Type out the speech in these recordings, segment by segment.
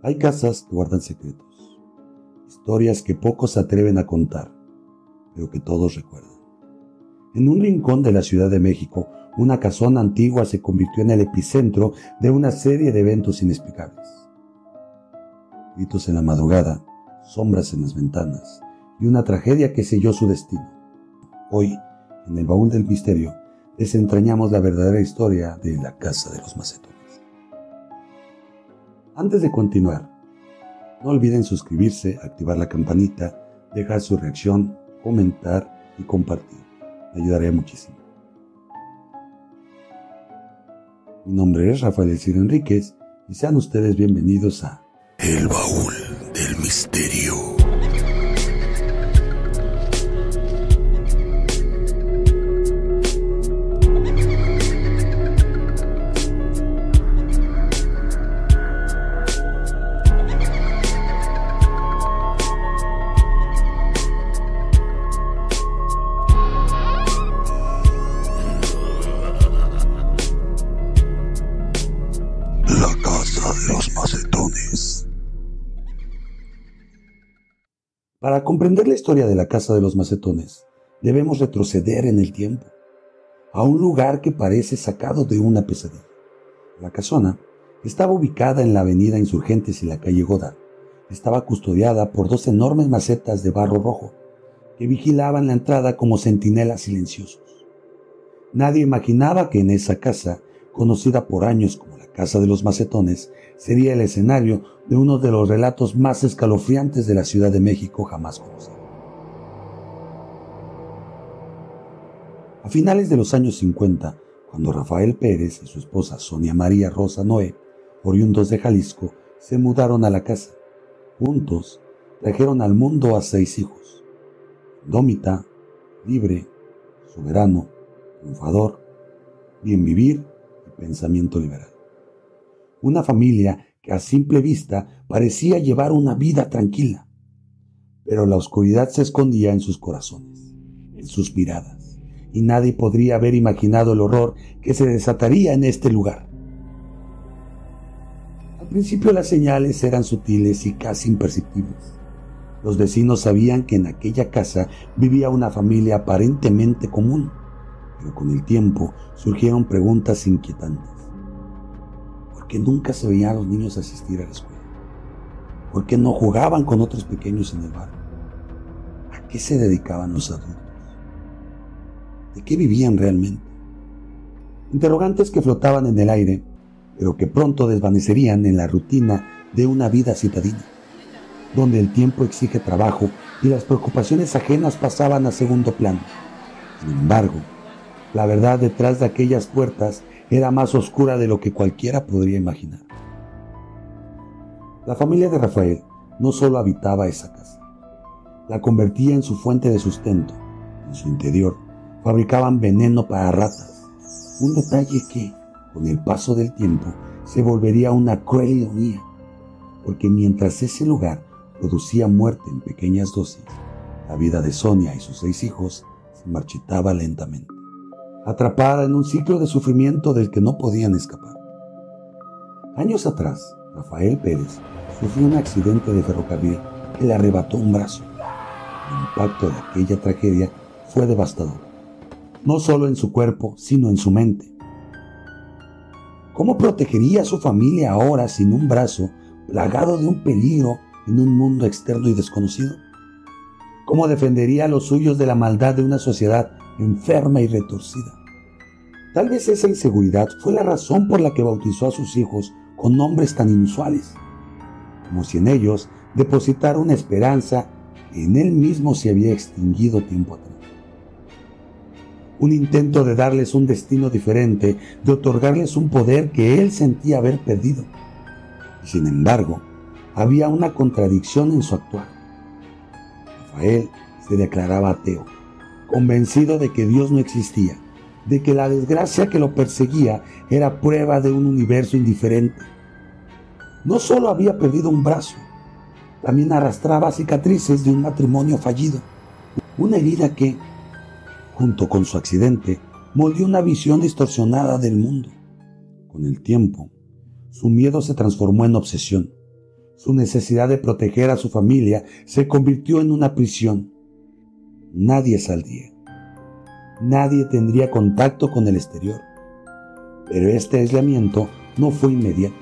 Hay casas que guardan secretos, historias que pocos se atreven a contar, pero que todos recuerdan. En un rincón de la Ciudad de México, una casona antigua se convirtió en el epicentro de una serie de eventos inexplicables. Gritos en la madrugada, sombras en las ventanas y una tragedia que selló su destino. Hoy, en el baúl del misterio, desentrañamos la verdadera historia de la Casa de los Macetones. Antes de continuar, no olviden suscribirse, activar la campanita, dejar su reacción, comentar y compartir. Me ayudaría muchísimo. Mi nombre es Rafael Elcir Enríquez y sean ustedes bienvenidos a El Baúl del Misterio. Para comprender la historia de la Casa de los Macetones, debemos retroceder en el tiempo, a un lugar que parece sacado de una pesadilla. La casona estaba ubicada en la avenida Insurgentes y la calle Godard. Estaba custodiada por dos enormes macetas de barro rojo, que vigilaban la entrada como centinelas silenciosos. Nadie imaginaba que en esa casa, conocida por años como la Casa de los Macetones, sería el escenario de uno de los relatos más escalofriantes de la Ciudad de México jamás conocido. A finales de los años 50, cuando Rafael Pérez y su esposa Sonia María Rosa Noé, oriundos de Jalisco, se mudaron a la casa, juntos trajeron al mundo a 6 hijos: indómita, libre, soberano, triunfador, bien vivir y pensamiento liberal. Una familia que a simple vista parecía llevar una vida tranquila, pero la oscuridad se escondía en sus corazones, en sus miradas, y nadie podría haber imaginado el horror que se desataría en este lugar. Al principio las señales eran sutiles y casi imperceptibles. Los vecinos sabían que en aquella casa vivía una familia aparentemente común, pero con el tiempo surgieron preguntas inquietantes. ¿Por qué nunca se veían a los niños asistir a la escuela? ¿Por qué no jugaban con otros pequeños en el barrio? ¿A qué se dedicaban los adultos? ¿De qué vivían realmente? Interrogantes que flotaban en el aire, pero que pronto desvanecerían en la rutina de una vida citadina, donde el tiempo exige trabajo y las preocupaciones ajenas pasaban a segundo plano. Sin embargo, la verdad detrás de aquellas puertas era más oscura de lo que cualquiera podría imaginar. La familia de Rafael no solo habitaba esa casa, la convertía en su fuente de sustento. En su interior fabricaban veneno para ratas, un detalle que, con el paso del tiempo, se volvería una cruel ironía, porque mientras ese lugar producía muerte en pequeñas dosis, la vida de Sonia y sus 6 hijos se marchitaba lentamente, atrapada en un ciclo de sufrimiento del que no podían escapar. Años atrás, Rafael Pérez sufrió un accidente de ferrocarril que le arrebató un brazo. El impacto de aquella tragedia fue devastador, no solo en su cuerpo, sino en su mente. ¿Cómo protegería a su familia ahora sin un brazo, plagado de un peligro en un mundo externo y desconocido? ¿Cómo defendería a los suyos de la maldad de una sociedad enferma y retorcida? Tal vez esa inseguridad fue la razón por la que bautizó a sus hijos con nombres tan inusuales, como si en ellos depositara una esperanza que en él mismo se había extinguido tiempo atrás. Un intento de darles un destino diferente, de otorgarles un poder que él sentía haber perdido. Y sin embargo, había una contradicción en su actuar. Rafael se declaraba ateo, convencido de que Dios no existía, de que la desgracia que lo perseguía era prueba de un universo indiferente. No solo había perdido un brazo, también arrastraba cicatrices de un matrimonio fallido, una herida que, junto con su accidente, moldeó una visión distorsionada del mundo. Con el tiempo, su miedo se transformó en obsesión. Su necesidad de proteger a su familia se convirtió en una prisión. Nadie saldría. Nadie tendría contacto con el exterior. Pero este aislamiento no fue inmediato.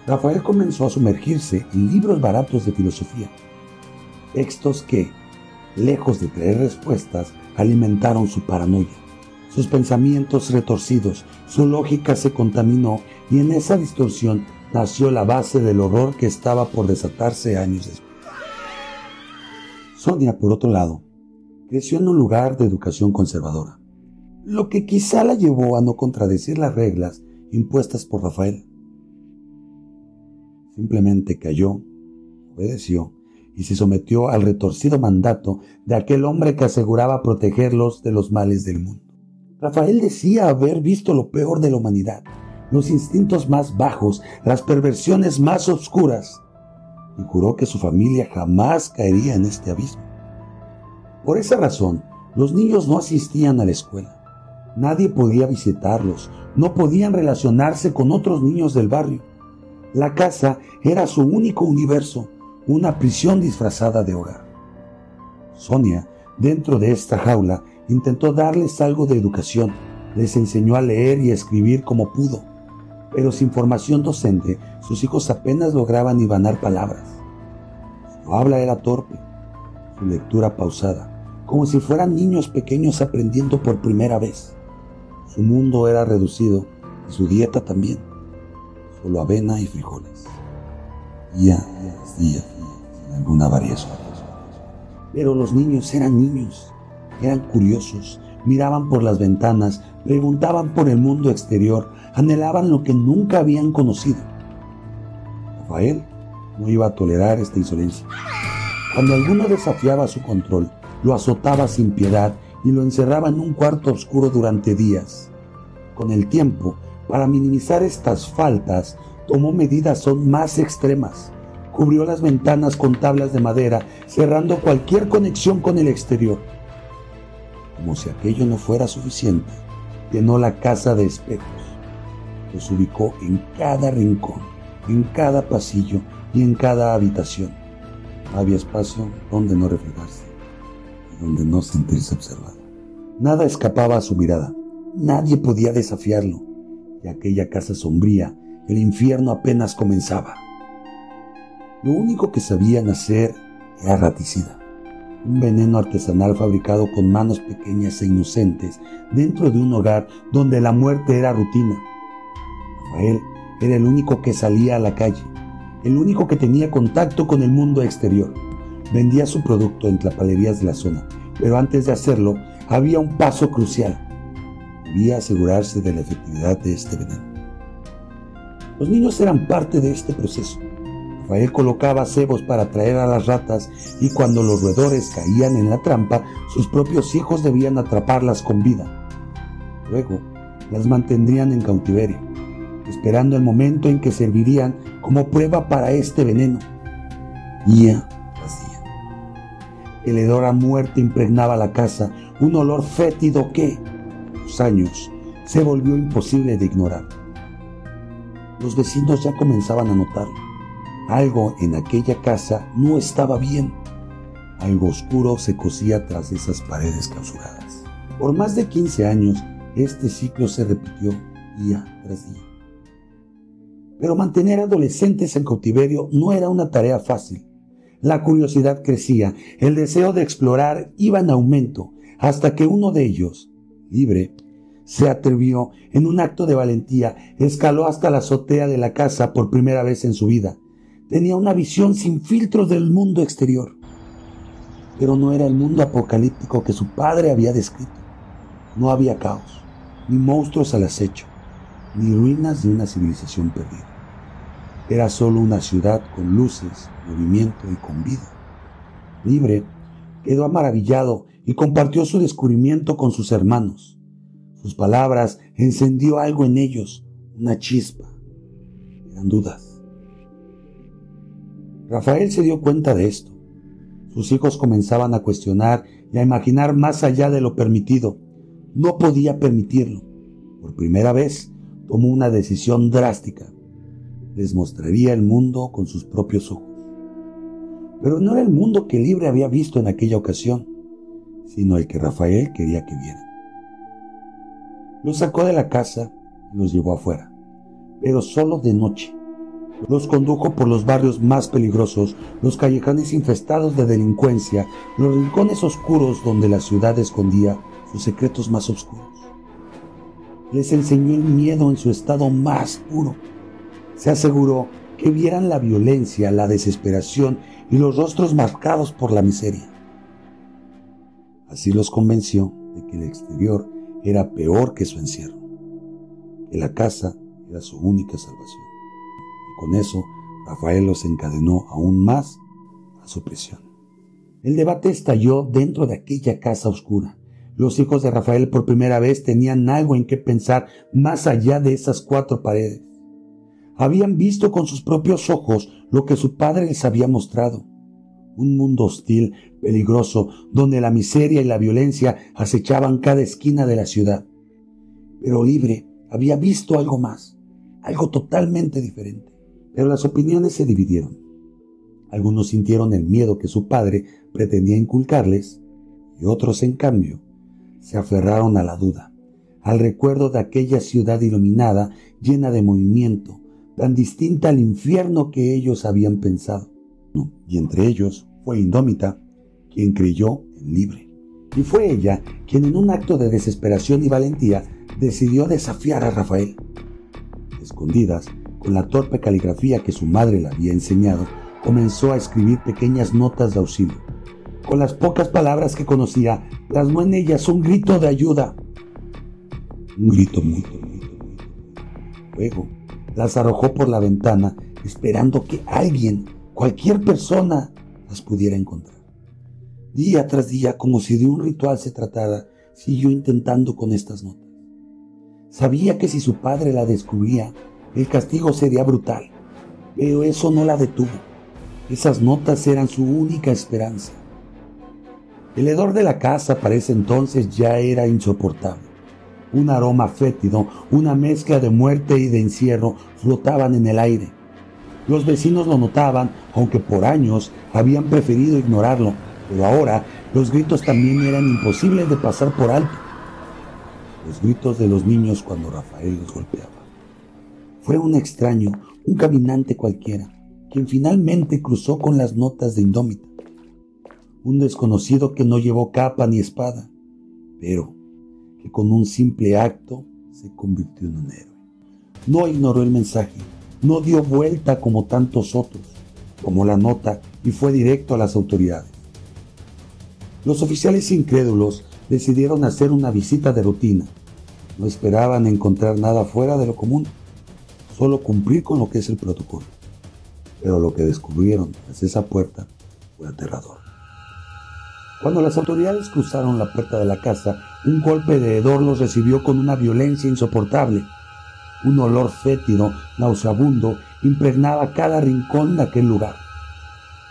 Rafael comenzó a sumergirse en libros baratos de filosofía. Textos que, lejos de traer respuestas, alimentaron su paranoia. Sus pensamientos retorcidos, su lógica se contaminó y en esa distorsión nació la base del horror que estaba por desatarse años después. Sonia, por otro lado, creció en un lugar de educación conservadora, lo que quizá la llevó a no contradecir las reglas impuestas por Rafael. Simplemente cayó, obedeció y se sometió al retorcido mandato de aquel hombre que aseguraba protegerlos de los males del mundo. Rafael decía haber visto lo peor de la humanidad, los instintos más bajos, las perversiones más oscuras, y juró que su familia jamás caería en este abismo. Por esa razón, los niños no asistían a la escuela. Nadie podía visitarlos, no podían relacionarse con otros niños del barrio. La casa era su único universo, una prisión disfrazada de hogar. Sonia, dentro de esta jaula, intentó darles algo de educación, les enseñó a leer y a escribir como pudo, pero sin formación docente, sus hijos apenas lograban hibanar palabras. Su habla era torpe, su lectura pausada, como si fueran niños pequeños aprendiendo por primera vez. Su mundo era reducido y su dieta también, solo avena y frijoles, día tras día, sin alguna variación. Pero los niños, eran curiosos, miraban por las ventanas, preguntaban por el mundo exterior, anhelaban lo que nunca habían conocido. Rafael no iba a tolerar esta insolencia. Cuando alguno desafiaba su control, lo azotaba sin piedad y lo encerraba en un cuarto oscuro durante días. Con el tiempo, para minimizar estas faltas, tomó medidas aún más extremas. Cubrió las ventanas con tablas de madera, cerrando cualquier conexión con el exterior. Como si aquello no fuera suficiente, llenó la casa de espejos. Los ubicó en cada rincón, en cada pasillo y en cada habitación. No había espacio donde no reflejarse, donde no sentirse observado. Nada escapaba a su mirada, nadie podía desafiarlo, y aquella casa sombría, el infierno apenas comenzaba. Lo único que sabían hacer era raticida, un veneno artesanal fabricado con manos pequeñas e inocentes dentro de un hogar donde la muerte era rutina. Rafael era el único que salía a la calle, el único que tenía contacto con el mundo exterior. Vendía su producto en tlapalerías de la zona, pero antes de hacerlo había un paso crucial. Debía asegurarse de la efectividad de este veneno. Los niños eran parte de este proceso. Rafael colocaba cebos para atraer a las ratas y cuando los roedores caían en la trampa, sus propios hijos debían atraparlas con vida. Luego, las mantendrían en cautiverio, esperando el momento en que servirían como prueba para este veneno. Día tras día. El hedor a muerte impregnaba la casa, un olor fétido que, con los años, se volvió imposible de ignorar. Los vecinos ya comenzaban a notarlo. Algo en aquella casa no estaba bien. Algo oscuro se cosía tras esas paredes clausuradas. Por más de 15 años, este ciclo se repitió día tras día. Pero mantener adolescentes en cautiverio no era una tarea fácil. La curiosidad crecía, el deseo de explorar iba en aumento, hasta que uno de ellos, libre, se atrevió, en un acto de valentía, escaló hasta la azotea de la casa por primera vez en su vida. Tenía una visión sin filtros del mundo exterior. Pero no era el mundo apocalíptico que su padre había descrito. No había caos, ni monstruos al acecho, ni ruinas de una civilización perdida. Era solo una ciudad con luces, movimiento y con vida. Libre, quedó maravillado y compartió su descubrimiento con sus hermanos. Sus palabras encendió algo en ellos, una chispa. Eran dudas. Rafael se dio cuenta de esto. Sus hijos comenzaban a cuestionar y a imaginar más allá de lo permitido. No podía permitirlo. Por primera vez, tomó una decisión drástica. les mostraría el mundo con sus propios ojos. Pero no era el mundo que Libre había visto en aquella ocasión, sino el que Rafael quería que vieran. Los sacó de la casa y los llevó afuera, pero solo de noche. Los condujo por los barrios más peligrosos, los callejones infestados de delincuencia, los rincones oscuros donde la ciudad escondía sus secretos más oscuros. Les enseñó el miedo en su estado más puro. Se aseguró que vieran la violencia, la desesperación y los rostros marcados por la miseria. Así los convenció de que el exterior era peor que su encierro, que la casa era su única salvación. Y con eso, Rafael los encadenó aún más a su prisión. El debate estalló dentro de aquella casa oscura. Los hijos de Rafael por primera vez tenían algo en qué pensar más allá de esas 4 paredes. Habían visto con sus propios ojos lo que su padre les había mostrado. Un mundo hostil, peligroso, donde la miseria y la violencia acechaban cada esquina de la ciudad. Pero Libre había visto algo más, algo totalmente diferente. Pero las opiniones se dividieron. Algunos sintieron el miedo que su padre pretendía inculcarles y otros, en cambio, se aferraron a la duda, al recuerdo de aquella ciudad iluminada, llena de movimiento, tan distinta al infierno que ellos habían pensado. Y entre ellos fue Indómita, quien creyó en Libre. Y fue ella quien, en un acto de desesperación y valentía, decidió desafiar a Rafael. Escondidas, con la torpe caligrafía que su madre le había enseñado, comenzó a escribir pequeñas notas de auxilio. Con las pocas palabras que conocía, plasmó en ellas un grito de ayuda. Un grito muy. Luego las arrojó por la ventana, esperando que alguien, cualquier persona, las pudiera encontrar. Día tras día, como si de un ritual se tratara, siguió intentando con estas notas. Sabía que si su padre la descubría, el castigo sería brutal, pero eso no la detuvo. Esas notas eran su única esperanza. El hedor de la casa para ese entonces ya era insoportable. Un aroma fétido, una mezcla de muerte y de encierro flotaban en el aire. Los vecinos lo notaban, aunque por años habían preferido ignorarlo, pero ahora los gritos también eran imposibles de pasar por alto. Los gritos de los niños cuando Rafael los golpeaba. Fue un extraño, un caminante cualquiera, quien finalmente cruzó con las notas de Indómita. Un desconocido que no llevó capa ni espada, pero que con un simple acto se convirtió en un héroe. No ignoró el mensaje, no dio vuelta como tantos otros, tomó la nota y fue directo a las autoridades. Los oficiales incrédulos decidieron hacer una visita de rutina. No esperaban encontrar nada fuera de lo común, solo cumplir con lo que es el protocolo. Pero lo que descubrieron tras esa puerta fue aterrador. Cuando las autoridades cruzaron la puerta de la casa, un golpe de hedor los recibió con una violencia insoportable. Un olor fétido, nauseabundo, impregnaba cada rincón de aquel lugar.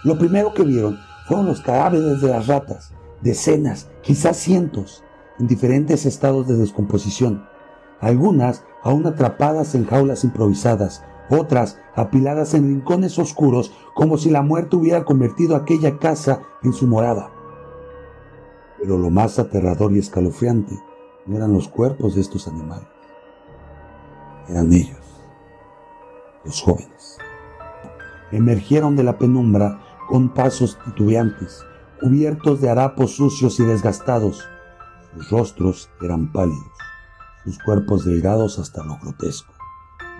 Lo primero que vieron fueron los cadáveres de las ratas, decenas, quizás cientos, en diferentes estados de descomposición. Algunas aún atrapadas en jaulas improvisadas, otras apiladas en rincones oscuros, como si la muerte hubiera convertido aquella casa en su morada. Pero lo más aterrador y escalofriante no eran los cuerpos de estos animales. Eran ellos, los jóvenes. Emergieron de la penumbra con pasos titubeantes, cubiertos de harapos sucios y desgastados. Sus rostros eran pálidos, sus cuerpos delgados hasta lo grotesco,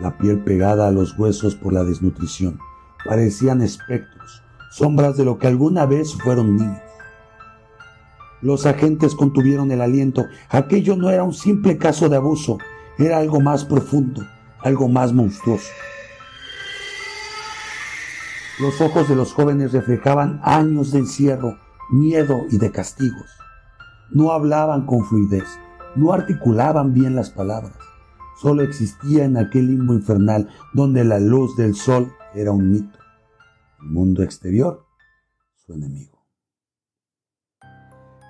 la piel pegada a los huesos por la desnutrición. Parecían espectros, sombras de lo que alguna vez fueron niños. Los agentes contuvieron el aliento. Aquello no era un simple caso de abuso, era algo más profundo, algo más monstruoso. Los ojos de los jóvenes reflejaban años de encierro, miedo y de castigos. No hablaban con fluidez, no articulaban bien las palabras. Solo existía en aquel limbo infernal donde la luz del sol era un mito. El mundo exterior, su enemigo.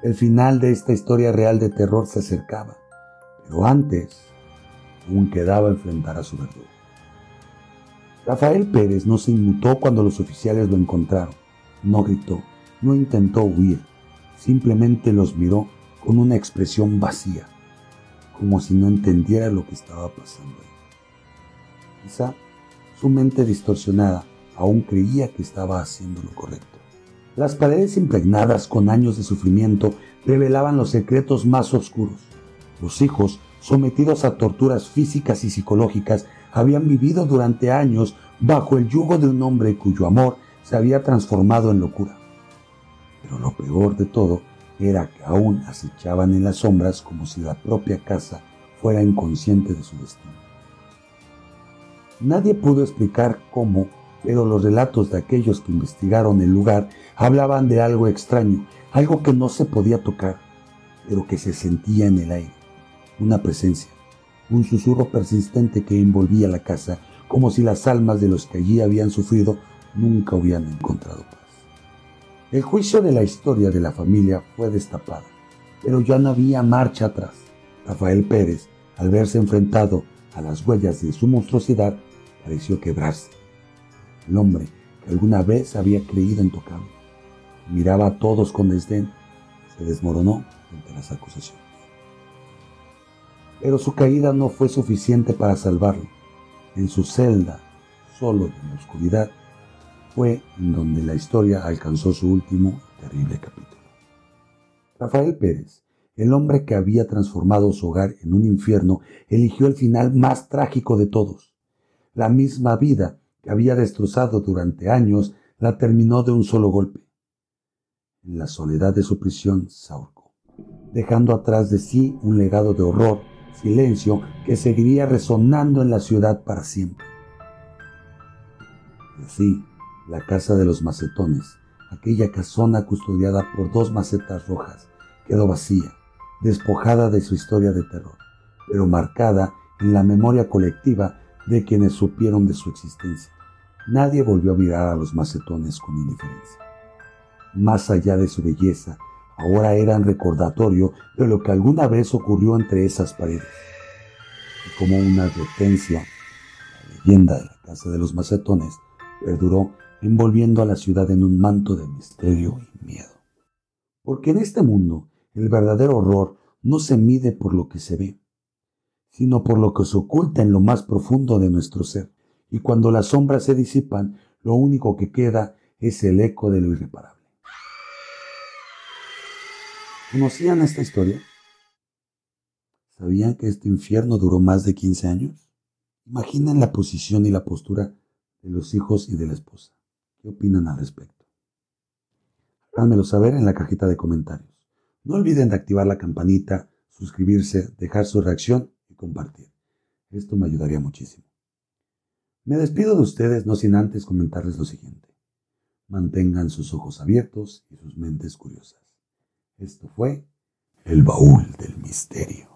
El final de esta historia real de terror se acercaba, pero antes aún quedaba enfrentar a su verdugo. Rafael Pérez no se inmutó cuando los oficiales lo encontraron. No gritó, no intentó huir, simplemente los miró con una expresión vacía, como si no entendiera lo que estaba pasando ahí. Quizá su mente distorsionada aún creía que estaba haciendo lo correcto. Las paredes impregnadas con años de sufrimiento revelaban los secretos más oscuros. Los hijos, sometidos a torturas físicas y psicológicas, habían vivido durante años bajo el yugo de un hombre cuyo amor se había transformado en locura. Pero lo peor de todo era que aún acechaban en las sombras como si la propia casa fuera inconsciente de su destino. Nadie pudo explicar cómo, pero los relatos de aquellos que investigaron el lugar hablaban de algo extraño, algo que no se podía tocar, pero que se sentía en el aire, una presencia, un susurro persistente que envolvía la casa, como si las almas de los que allí habían sufrido nunca hubieran encontrado paz. El juicio de la historia de la familia fue destapado, pero ya no había marcha atrás. Rafael Pérez, al verse enfrentado a las huellas de su monstruosidad, pareció quebrarse. El hombre que alguna vez había creído intocable, miraba a todos con desdén, se desmoronó ante las acusaciones. Pero su caída no fue suficiente para salvarlo. En su celda, solo y en la oscuridad, fue en donde la historia alcanzó su último terrible capítulo. Rafael Pérez, el hombre que había transformado su hogar en un infierno, eligió el final más trágico de todos. La misma vida que había destrozado durante años la terminó de un solo golpe. En la soledad de su prisión se ahorcó, dejando atrás de sí un legado de horror, silencio que seguiría resonando en la ciudad para siempre. Y así, la casa de los macetones, aquella casona custodiada por 2 macetas rojas, quedó vacía, despojada de su historia de terror, pero marcada en la memoria colectiva de quienes supieron de su existencia. Nadie volvió a mirar a los macetones con indiferencia. Más allá de su belleza, ahora eran recordatorio de lo que alguna vez ocurrió entre esas paredes. Y como una advertencia, la leyenda de la casa de los macetones perduró, envolviendo a la ciudad en un manto de misterio y miedo. Porque en este mundo, el verdadero horror no se mide por lo que se ve, sino por lo que se oculta en lo más profundo de nuestro ser. Y cuando las sombras se disipan, lo único que queda es el eco de lo irreparable. ¿Conocían esta historia? ¿Sabían que este infierno duró más de 15 años? Imaginen la posición y la postura de los hijos y de la esposa. ¿Qué opinan al respecto? Háganmelo saber en la cajita de comentarios. No olviden de activar la campanita, suscribirse, dejar su reacción y compartir. Esto me ayudaría muchísimo. Me despido de ustedes no sin antes comentarles lo siguiente. Mantengan sus ojos abiertos y sus mentes curiosas. Esto fue El Baúl del Misterio.